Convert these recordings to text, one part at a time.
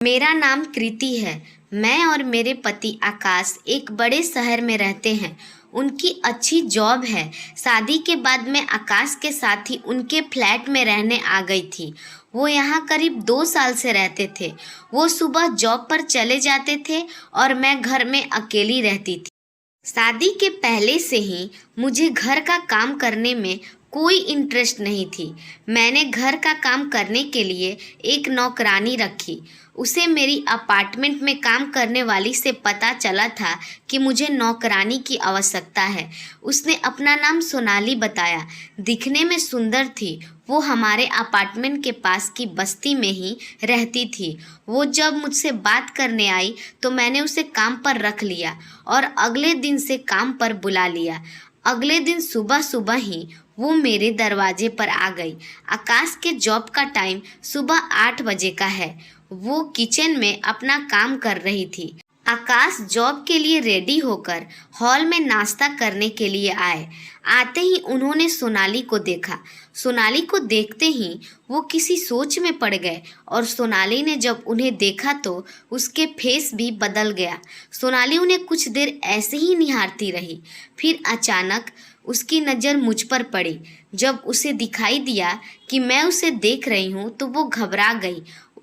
मेरा नाम कृति है। मैं और मेरे पति आकाश एक बड़े शहर में रहते हैं। उनकी अच्छी जॉब है। शादी के बाद मैं आकाश के साथ ही उनके फ्लैट में रहने आ गई थी। वो यहाँ करीब 2 साल से रहते थे। वो सुबह जॉब पर चले जाते थे और मैं घर में अकेली रहती थी। शादी के पहले से ही मुझे घर का काम करने में कोई इंटरेस्ट नहीं थी। मैंने घर का काम करने के लिए एक नौकरानी रखी। उसे मेरी अपार्टमेंट में काम करने वाली से पता चला था कि मुझे नौकरानी की आवश्यकता है। उसने अपना नाम सोनाली बताया। दिखने में सुंदर थी। वो हमारे अपार्टमेंट के पास की बस्ती में ही रहती थी। वो जब मुझसे बात करने आई तो मैंने उसे काम पर रख लिया और अगले दिन से काम पर बुला लिया। अगले दिन सुबह सुबह ही वो मेरे दरवाजे पर आ गई। आकाश के जॉब का टाइम सुबह 8 बजे का है। वो किचन में अपना काम कर रही थी। आकाश जॉब के लिए रेडी होकर हॉल में नाश्ता करने के लिए आए। आते ही उन्होंने सोनाली को देखा। सोनाली को देखते ही वो किसी सोच में पड़ गए और सोनाली ने जब उन्हें देखा तो उसके फेस भी बदल गया। सोनाली उन्हें कुछ देर ऐसे ही निहारती रही। फिर अचानक उसकी नज़र मुझ पर पड़ी। जब उसे दिखाई दिया कि मैं उसे देख रही हूँ तो वो घबरा गई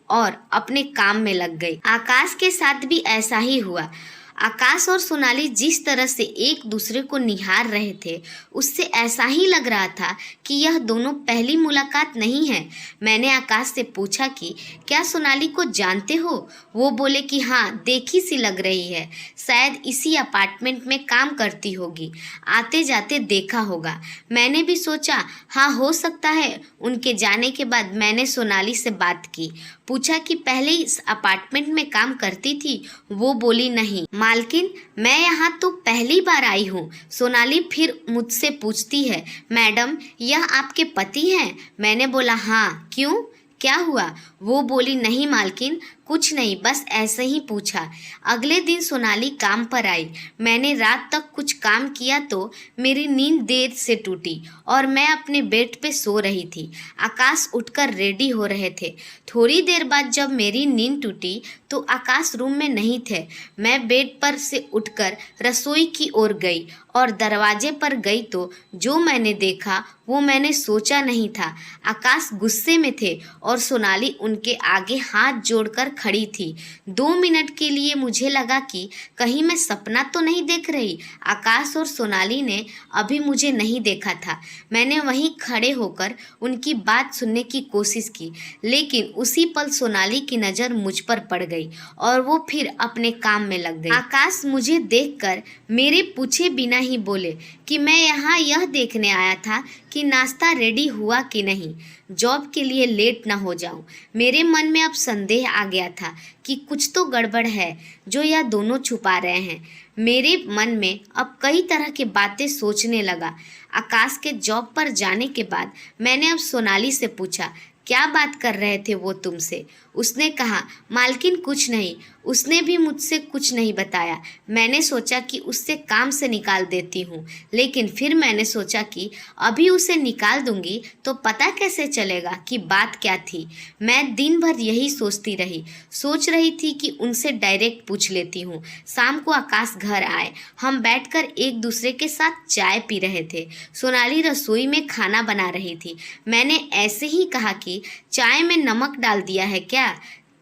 और अपने काम में लग गई। आकाश के साथ भी ऐसा ही हुआ। आकाश और सोनाली जिस तरह से एक दूसरे को निहार रहे थे उससे ऐसा ही लग रहा था कि यह दोनों पहली मुलाकात नहीं है। मैंने आकाश से पूछा कि क्या सोनाली को जानते हो? वो बोले कि हाँ, देखी सी लग रही है, शायद इसी अपार्टमेंट में काम करती होगी, आते जाते देखा होगा। मैंने भी सोचा हाँ, हो सकता है। उनके जाने के बाद मैंने सोनाली से बात की, पूछा कि पहले इस अपार्टमेंट में काम करती थी? वो बोली नहीं मालकिन, मैं यहाँ तो पहली बार आई हूँ। सोनाली फिर मुझसे पूछती है, मैडम यह आपके पति हैं? मैंने बोला हाँ, क्यों, क्या हुआ? वो बोली नहीं मालकिन, कुछ नहीं, बस ऐसे ही पूछा। अगले दिन सोनाली काम पर आई। मैंने रात तक कुछ काम किया तो मेरी नींद देर से टूटी और मैं अपने बेड पे सो रही थी। आकाश उठकर रेडी हो रहे थे। थोड़ी देर बाद जब मेरी नींद टूटी तो आकाश रूम में नहीं थे। मैं बेड पर से उठकर रसोई की ओर गई और दरवाजे पर गई तो जो मैंने देखा वो मैंने सोचा नहीं था। आकाश गुस्से में थे और सोनाली उनके आगे हाथ जोड़कर खड़ी थी। 2 मिनट के लिए मुझे लगा कि कहीं मैं सपना तो नहीं देख रही। आकाश और सोनाली ने अभी मुझे नहीं देखा था। मैंने वहीं खड़े होकर उनकी बात सुनने की कोशिश की, लेकिन उसी पल सोनाली की नज़र मुझ पर पड़ गई और वो फिर अपने काम में लग गई। आकाश मुझे देखकर मेरे पूछे बिना ही बोले कि मैं यहाँ यह देखने आया था कि नाश्ता रेडी हुआ कि नहीं, जॉब के लिए लेट ना हो जाऊं। मेरे मन में अब संदेह आ गया था कि कुछ तो गड़बड़ है जो यह दोनों छुपा रहे हैं। मेरे मन में अब कई तरह की बातें सोचने लगा। आकाश के जॉब पर जाने के बाद मैंने अब सोनाली से पूछा, क्या बात कर रहे थे वो तुमसे? उसने कहा मालकिन कुछ नहीं। उसने भी मुझसे कुछ नहीं बताया। मैंने सोचा कि उससे काम से निकाल देती हूँ, लेकिन फिर मैंने सोचा कि अभी उसे निकाल दूंगी तो पता कैसे चलेगा कि बात क्या थी। मैं दिन भर यही सोचती रही। सोच रही थी कि उनसे डायरेक्ट पूछ लेती हूँ। शाम को आकाश घर आए। हम बैठकर एक दूसरे के साथ चाय पी रहे थे। सोनाली रसोई में खाना बना रही थी। मैंने ऐसे ही कहा कि चाय में नमक डाल दिया है क्या?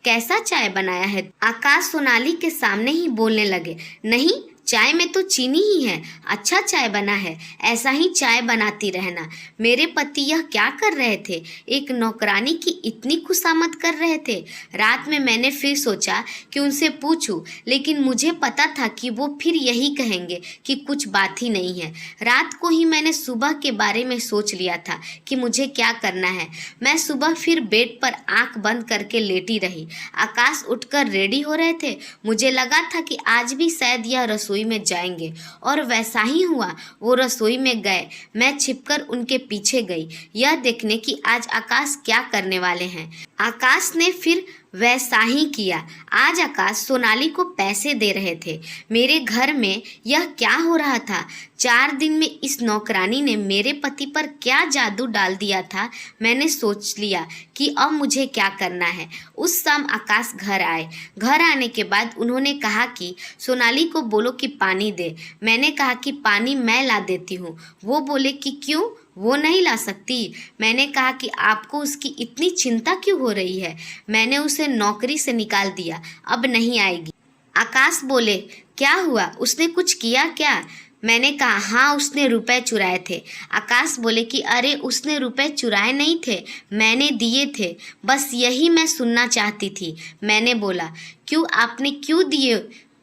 कैसा चाय बनाया है? आकाश सोनाली के सामने ही बोलने लगे, नहीं, चाय में तो चीनी ही है। अच्छा चाय बना है, ऐसा ही चाय बनाती रहना। मेरे पति यह क्या कर रहे थे? एक नौकरानी की इतनी खुशामद कर रहे थे। रात में मैंने फिर सोचा कि उनसे पूछूं, लेकिन मुझे पता था कि वो फिर यही कहेंगे कि कुछ बात ही नहीं है। रात को ही मैंने सुबह के बारे में सोच लिया था कि मुझे क्या करना है। मैं सुबह फिर बेड पर आंख बंद करके लेटी रही। आकाश उठकर रेडी हो रहे थे। मुझे लगा था कि आज भी शायद यह रसोई में जाएंगे और वैसा ही हुआ। वो रसोई में गए। मैं छिपकर उनके पीछे गई, यह देखने कि आज आकाश क्या करने वाले हैं। आकाश ने फिर वैसा ही किया। आज आकाश सोनाली को पैसे दे रहे थे। मेरे घर में यह क्या हो रहा था? 4 दिन में इस नौकरानी ने मेरे पति पर क्या जादू डाल दिया था। मैंने सोच लिया कि अब मुझे क्या करना है। उस शाम आकाश घर आए। घर आने के बाद उन्होंने कहा कि सोनाली को बोलो कि पानी दे। मैंने कहा कि पानी मैं ला देती हूँ। वो बोले कि क्यों, वो नहीं ला सकती। मैंने कहा कि आपको उसकी इतनी चिंता क्यों हो रही है? मैंने उसे नौकरी से निकाल दिया, अब नहीं आएगी। आकाश बोले, क्या हुआ, उसने कुछ किया क्या? मैंने कहा हाँ, उसने रुपए चुराए थे। आकाश बोले कि अरे उसने रुपए चुराए नहीं थे, मैंने दिए थे, बस यही मैं सुनना चाहती थी। मैंने बोला क्यों, आपने क्यों दिए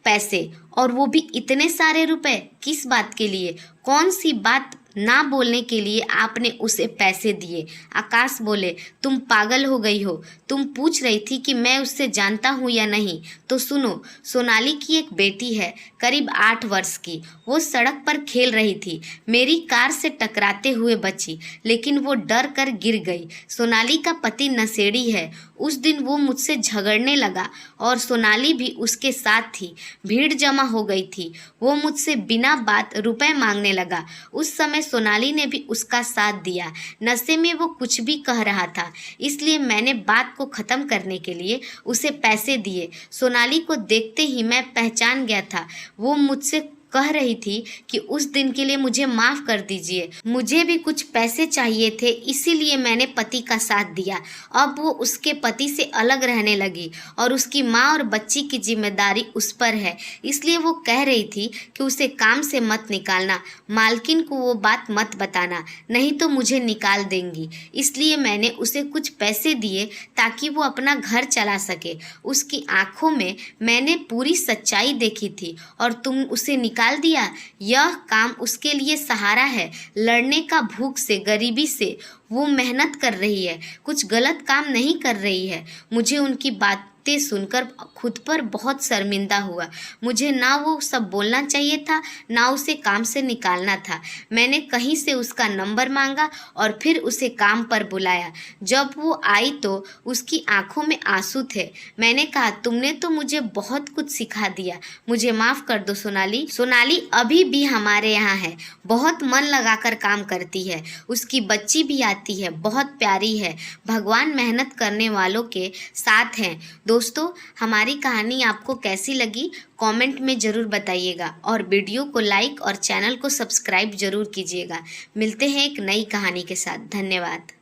पैसे, और वो भी इतने सारे रुपए? किस बात के लिए? कौन सी बात ना बोलने के लिए आपने उसे पैसे दिए? आकाश बोले, तुम पागल हो गई हो? तुम पूछ रही थी कि मैं उससे जानता हूँ या नहीं, तो सुनो। सोनाली की एक बेटी है, करीब 8 वर्ष की। वो सड़क पर खेल रही थी, मेरी कार से टकराते हुए बची, लेकिन वो डर कर गिर गई। सोनाली का पति नशेड़ी है। उस दिन वो मुझसे झगड़ने लगा और सोनाली भी उसके साथ थी। भीड़ जमा हो गई थी। वो मुझसे बिना बात रुपए मांगने लगा। उस समय सोनाली ने भी उसका साथ दिया। नशे में वो कुछ भी कह रहा था, इसलिए मैंने बात को ख़त्म करने के लिए उसे पैसे दिए। सोनाली को देखते ही मैं पहचान गया था। वो मुझसे कह रही थी कि उस दिन के लिए मुझे माफ़ कर दीजिए, मुझे भी कुछ पैसे चाहिए थे, इसीलिए मैंने पति का साथ दिया। अब वो उसके पति से अलग रहने लगी और उसकी माँ और बच्ची की जिम्मेदारी उस पर है, इसलिए वो कह रही थी कि उसे काम से मत निकालना, मालकिन को वो बात मत बताना, नहीं तो मुझे निकाल देंगी। इसलिए मैंने उसे कुछ पैसे दिए ताकि वो अपना घर चला सके। उसकी आंखों में मैंने पूरी सच्चाई देखी थी और तुम उसे निकाल दिया। यह काम उसके लिए सहारा है, लड़ने का भूख से, गरीबी से। वो मेहनत कर रही है, कुछ गलत काम नहीं कर रही है। मुझे उनकी बातें सुनकर खुद पर बहुत शर्मिंदा हुआ। मुझे ना वो सब बोलना चाहिए था, ना उसे काम से निकालना था। मैंने कहीं से उसका नंबर मांगा और फिर उसे काम पर बुलाया। जब वो आई तो उसकी आंखों में आंसू थे। मैंने कहा, तुमने तो मुझे बहुत कुछ सिखा दिया, मुझे माफ़ कर दो सोनाली। सोनाली अभी भी हमारे यहाँ है, बहुत मन लगाकर काम करती है। उसकी बच्ची भी आती है, बहुत प्यारी है। भगवान मेहनत करने वालों के साथ हैं। दोस्तों, हमारी कहानी आपको कैसी लगी कमेंट में ज़रूर बताइएगा और वीडियो को लाइक और चैनल को सब्सक्राइब ज़रूर कीजिएगा। मिलते हैं एक नई कहानी के साथ। धन्यवाद।